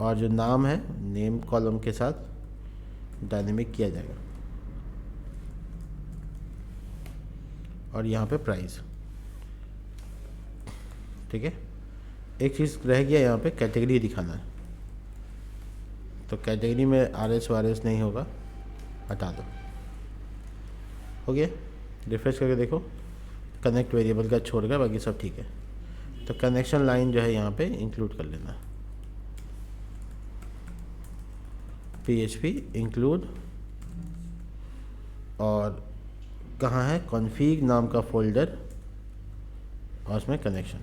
A: और जो नाम है नेम कॉलम के साथ डायनेमिक किया जाएगा। और यहाँ पे प्राइस, ठीक है। एक चीज़ रह गया यहाँ पे, कैटेगरी दिखाना है, तो कैटेगरी में RS वारएस नहीं होगा, हटा दो, हो गया। रिफ्रेश करके देखो, कनेक्ट वेरिएबल का छोड़ कर बाकी सब ठीक है। तो कनेक्शन लाइन जो है यहाँ पे इंक्लूड कर लेना, PHP इंक्लूड, और कहाँ है कॉन्फ़िग नाम का फोल्डर और उसमें कनेक्शन।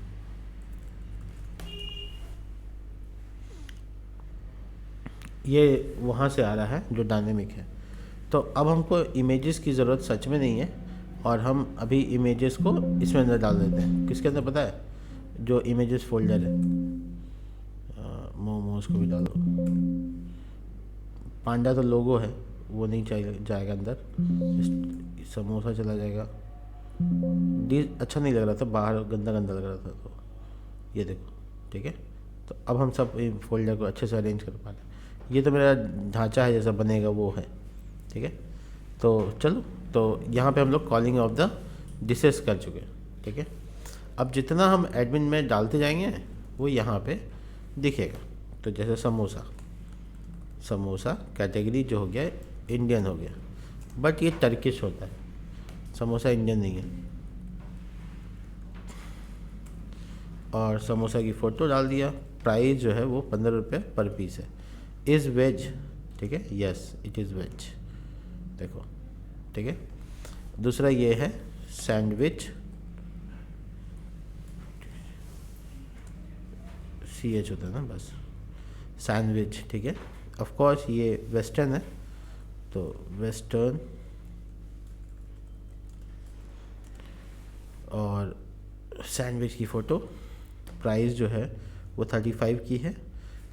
A: ये वहाँ से आ रहा है जो डायनेमिक है। तो अब हमको इमेजेस की ज़रूरत सच में नहीं है, और हम अभी इमेजेस को इसमें अंदर डाल देते हैं। किसके अंदर पता है? जो इमेजेस फोल्डर है, मोमोज को भी डालो। पांडा तो लोगो है, वो नहीं चाहिए, जाएगा अंदर। समोसा चला जाएगा। अच्छा नहीं लग रहा था, बाहर गंदा गंदा लग रहा था, तो ये देखो, ठीक है। तो अब हम सब फोल्डर को अच्छे से अरेंज कर पा रहे हैं। ये तो मेरा ढांचा है, जैसा बनेगा वो है, ठीक है। तो चलो, तो यहाँ पे हम लोग कॉलिंग ऑफ द डिशेस कर चुके हैं, ठीक है। अब जितना हम एडमिन में डालते जाएंगे वो यहाँ पे दिखेगा। तो जैसे समोसा कैटेगरी जो हो गया इंडियन हो गया, बट ये टर्किश होता है, समोसा इंडियन नहीं है। और समोसा की फ़ोटो डाल दिया। प्राइस जो है वो ₹15 पर पीस है। इज़ वेज, ठीक है, यस इट इज़ वेज, देखो, ठीक है। दूसरा ये है सैंडविच, CH होता है ना, बस सैंडविच, ठीक है। ऑफ कोर्स ये वेस्टर्न है, तो वेस्टर्न, और सैंडविच की फ़ोटो। प्राइस जो है वो 35 की है।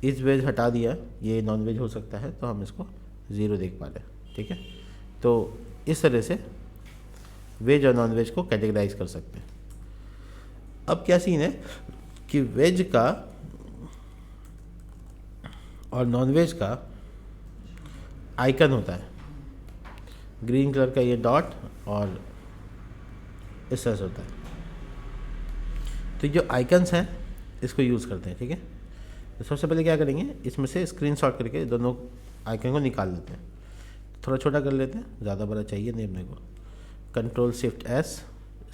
A: इस वेज हटा दिया, ये नॉन वेज हो सकता है, तो हम इसको 0 देख पा रहे हैं, ठीक है। तो इस तरह से वेज और नॉन वेज को कैटेगराइज कर सकते हैं। अब क्या सीन है कि वेज का और नॉन वेज का आइकन होता है, ग्रीन कलर का ये डॉट, और इस तरह से होता है। तो जो आइकन्स हैं इसको यूज़ करते हैं, ठीक है। तो सबसे पहले क्या करेंगे, इसमें से स्क्रीनशॉट करके दोनों आइकन को निकाल लेते हैं। थोड़ा छोटा कर लेते हैं, ज़्यादा बड़ा चाहिए नहीं अपने को। Ctrl+Shift+S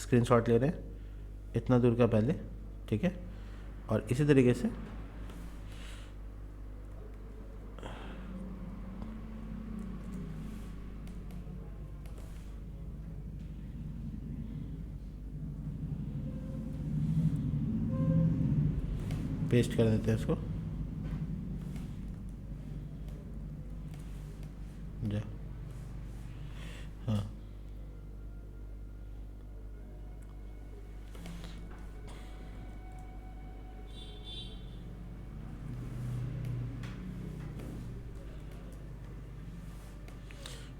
A: स्क्रीनशॉट ले रहे हैं इतना दूर का पहले, ठीक है। और इसी तरीके से पेस्ट कर देते हैं इसको। जा, हाँ,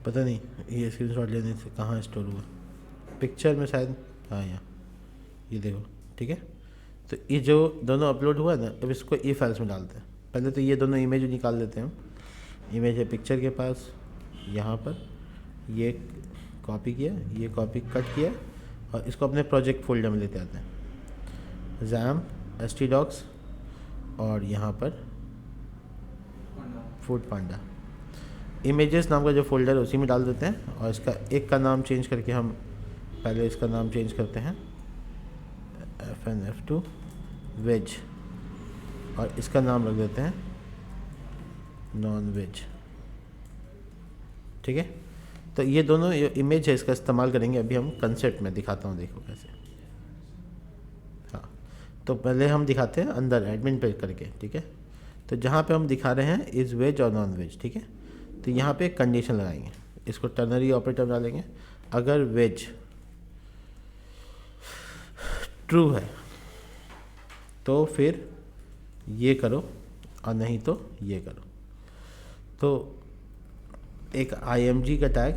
A: पता नहीं ये स्क्रीनशॉट लेने से कहाँ स्टोर हुआ, पिक्चर में शायद, हाँ यहाँ, ये देखो, ठीक है। तो ये जो दोनों अपलोड हुआ ना, अब इसको ई फाइल्स में डालते हैं। पहले तो ये दोनों इमेज निकाल लेते हैं हम। इमेज है पिक्चर के पास, यहाँ पर ये कॉपी किया, ये कॉपी कट किया, और इसको अपने प्रोजेक्ट फोल्डर में लेते आते हैं। जैम htdocs, और यहाँ पर फूड पांडा इमेजेस नाम का जो फोल्डर है उसी में डाल देते हैं। और इसका एक का नाम चेंज करके हम पहले इसका नाम चेंज करते हैं FN F2 वेज, और इसका नाम रख देते हैं नॉन वेज। ठीक है, तो ये दोनों इमेज है, इसका इस्तेमाल करेंगे अभी हम कंसेप्ट में। दिखाता हूँ, देखो कैसे। हाँ, तो पहले हम दिखाते हैं अंदर एडमिन पे करके। ठीक है, तो जहाँ पे हम दिखा रहे हैं इज़ वेज और नॉन वेज। ठीक है, तो यहाँ पे कंडीशन लगाएंगे, इसको टर्नरी ऑपरेटर डालेंगे। अगर वेज ट्रू है तो फिर ये करो, और नहीं तो ये करो। तो एक IMG का टैग,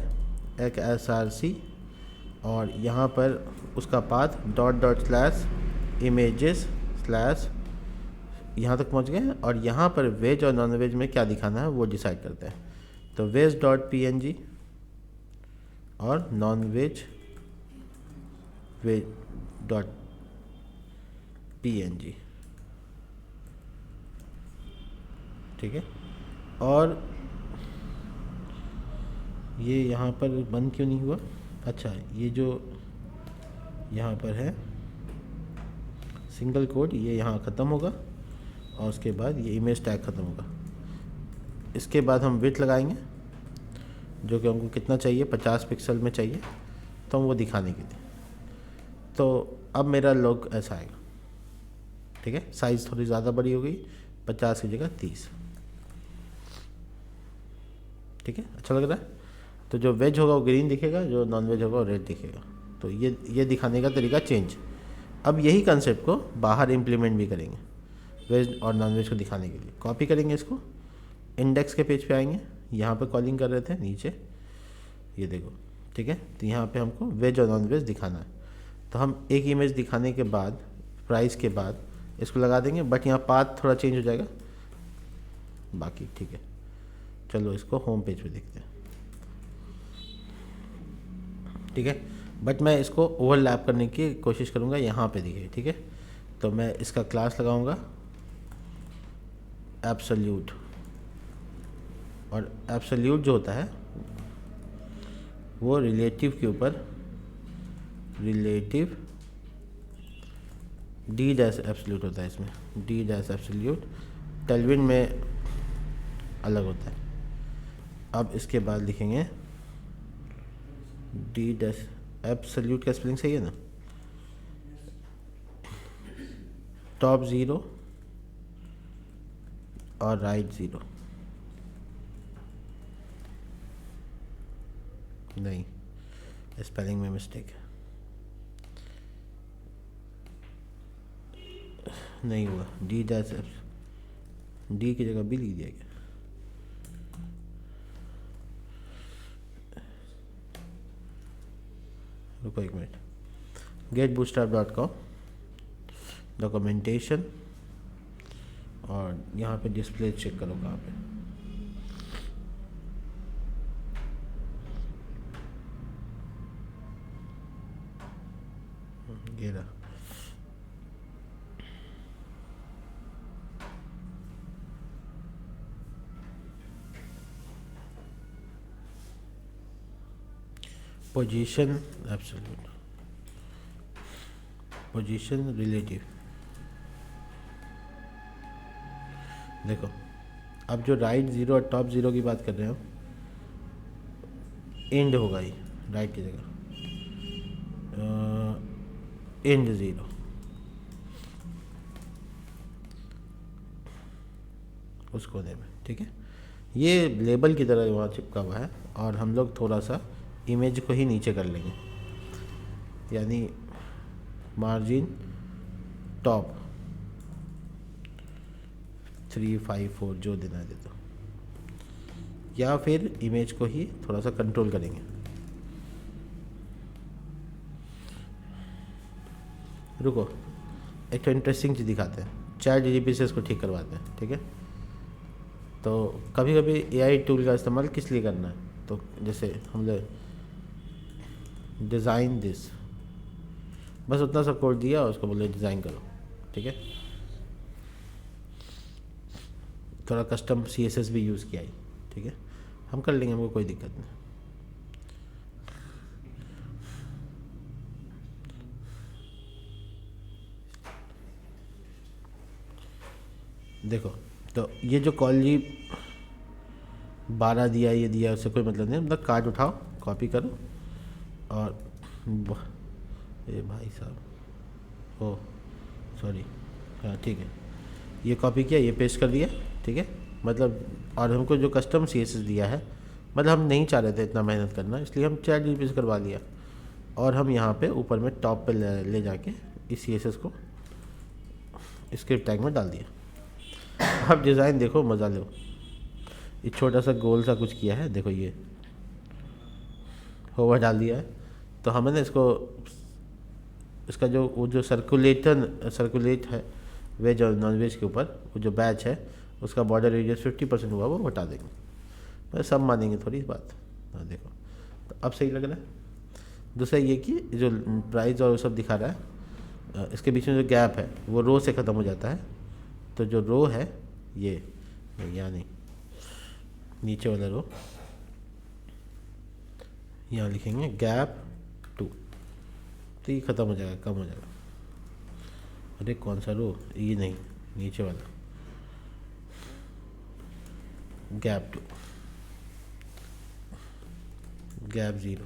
A: एक SRC, और यहाँ पर उसका पाथ .. images / यहाँ तक पहुँच गए। और यहाँ पर वेज और नॉन वेज में क्या दिखाना है वो डिसाइड करते हैं। तो वेज.png और नॉन वेज वेज.png। ठीक है, और ये यहाँ पर बंद क्यों नहीं हुआ? अच्छा, ये जो यहाँ पर है सिंगल कोड, ये यहाँ ख़त्म होगा, और उसके बाद ये इमेज टैग ख़त्म होगा। इसके बाद हम विड्थ लगाएंगे, जो कि हमको कितना चाहिए, 50 पिक्सल में चाहिए, तो हम वो दिखाने के लिए। तो अब मेरा लॉग ऐसा आएगा। ठीक है, साइज़ थोड़ी ज़्यादा बड़ी हो गई, 50 की जगह 30। ठीक है, अच्छा लग रहा है। तो जो वेज होगा वो ग्रीन दिखेगा, जो नॉन वेज होगा वो रेड दिखेगा। तो ये दिखाने का तरीका चेंज। अब यही कंसेप्ट को बाहर इम्प्लीमेंट भी करेंगे, वेज और नॉन वेज को दिखाने के लिए। कॉपी करेंगे इसको, इंडेक्स के पेज पे आएंगे, यहाँ पे कॉलिंग कर रहे थे नीचे, ये देखो। ठीक है, तो यहाँ पे हमको वेज और नॉन वेज दिखाना है। तो हम एक इमेज दिखाने के बाद, प्राइस के बाद इसको लगा देंगे, बट यहाँ पाथ थोड़ा चेंज हो जाएगा, बाकी ठीक है। चलो इसको होम पेज पे देखते हैं। ठीक है, बट मैं इसको ओवरलैप करने की कोशिश करूँगा, यहाँ पे दिखे। ठीक है, तो मैं इसका क्लास लगाऊंगा एब्सोल्यूट, और एब्सोल्यूट जो होता है वो रिलेटिव के ऊपर, रिलेटिव D' एब्सोल्यूट होता है इसमें, D' एब्सोल्यूट टेलविन में अलग होता है। अब इसके बाद लिखेंगे D' एब्सोल्यूट का स्पेलिंग सही है ना, टॉप 0 और राइट 0, नहीं, स्पेलिंग में मिस्टेक है, नहीं हुआ। D की जगह B लिख दिया क्या? रुको एक मिनट, getbootstrap.com डॉक्यूमेंटेशन, और यहाँ पे डिस्प्ले चेक करो कहाँ पे। ये रहा। Position absolute, position relative. देखो, अब जो राइट 0 और टॉप 0 की बात कर रहे हो, एंड होगा ये राइट की जगह, एंड 0। उस कोने में। ठीक है, ये लेबल की तरह वहाँ चिपका हुआ है, और हम लोग थोड़ा सा इमेज को ही नीचे कर लेंगे, यानी मार्जिन टॉप 354 जो देना है दे दो, या फिर इमेज को ही थोड़ा सा कंट्रोल करेंगे। रुको, एक तो इंटरेस्टिंग चीज़ दिखाते हैं, ChatGPT से इसको ठीक करवाते हैं। ठीक है, तो कभी कभी AI टूल का इस्तेमाल किस लिए करना है, तो जैसे हम लोग डिज़ाइन दिस, बस उतना सा कोड दिया और उसको बोले डिज़ाइन करो। ठीक है, थोड़ा कस्टम CSS भी यूज़ किया ही। ठीक है, हम कर लेंगे, हमको कोई दिक्कत नहीं। देखो, तो ये जो कॉल 12 दिया, ये दिया, उससे कोई मतलब नहीं, मतलब कार्ड उठाओ, कॉपी करो और ए भाई साहब, ओ सॉरी, हाँ ठीक है, ये कॉपी किया, ये पेस्ट कर दिया, ठीक है। मतलब और हमको जो कस्टम CSS दिया है, मतलब हम नहीं चाह रहे थे इतना मेहनत करना, इसलिए हम ChatGPT से करवा लिया। और हम यहाँ पे ऊपर में टॉप पे ले जाके इस CSS को स्क्रिप्ट टैग में डाल दिया। अब डिज़ाइन देखो, मज़ा लो। ये छोटा सा गोल सा कुछ किया है, देखो ये होवर डाल दिया है। तो हमें ना इसका जो वो जो सर्कुलेट है वेज और नॉन वेज के ऊपर, वो जो बैच है उसका बॉर्डर रेडियस 50% हुआ, वो हटा देंगे। बस सब मानेंगे थोड़ी इस बात। हाँ देखो, तो अब सही लग रहा है। दूसरा ये कि जो प्राइस और वो सब दिखा रहा है, इसके बीच में जो गैप है वो रो से ख़त्म हो जाता है। तो जो रो है ये यहाँ नहीं, नीचे वाला रो, यहाँ लिखेंगे gap 2, तो ये ख़त्म हो जाएगा, कम हो जाएगा। अरे कौन सा रो, ये नहीं, नीचे वाला gap 2, gap 0,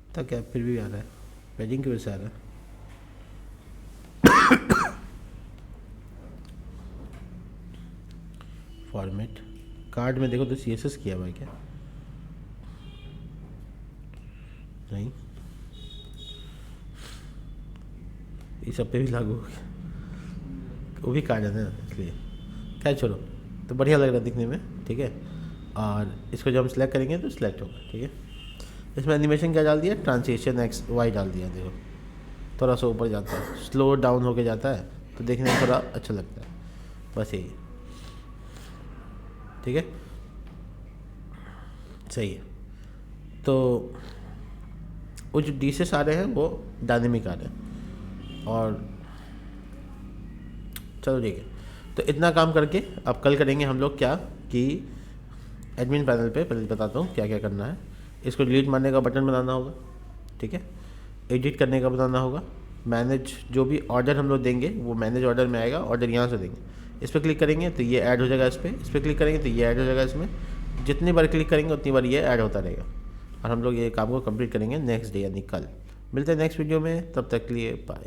A: इतना गैप फिर भी आ रहा है, पेजिंग की वजह से आ रहा है। फॉर्मेट कार्ड में देखो तो CSS किया हुआ है क्या? नहीं, ये सब पे भी लागू हो गया, वो भी कार्ड है ना, इसलिए खैर छोड़ो। तो बढ़िया लग रहा है दिखने में, ठीक है। और इसको जब हम सिलेक्ट करेंगे तो सिलेक्ट होगा, ठीक है। इसमें एनिमेशन क्या डाल दिया, ट्रांसलेशन XY डाल दिया, देखो थोड़ा सा ऊपर जाता है, स्लो डाउन होके जाता है, तो देखने में थोड़ा अच्छा लगता है, बस यही, ठीक है, सही है। तो वो जो डिशेस आ रहे हैं वो डायनेमिक आ रहे हैं, और चलो ठीक है। तो इतना काम करके अब कल करेंगे हम लोग क्या कि एडमिन पैनल पे पहले बताता हूँ क्या क्या करना है। इसको डिलीट मारने का बटन बनाना होगा, ठीक है, एडिट करने का बनाना होगा, मैनेज जो भी ऑर्डर हम लोग देंगे वो मैनेज ऑर्डर में आएगा, ऑर्डर यहाँ से देंगे, इस पर क्लिक करेंगे तो ये ऐड हो जाएगा, इस पर क्लिक करेंगे तो ये ऐड हो जाएगा, इसमें जितनी बार क्लिक करेंगे उतनी बार ये ऐड होता रहेगा। और हम लोग ये काम को कंप्लीट करेंगे नेक्स्ट डे यानी कल। मिलते हैं नेक्स्ट वीडियो में, तब तक के लिए बाय।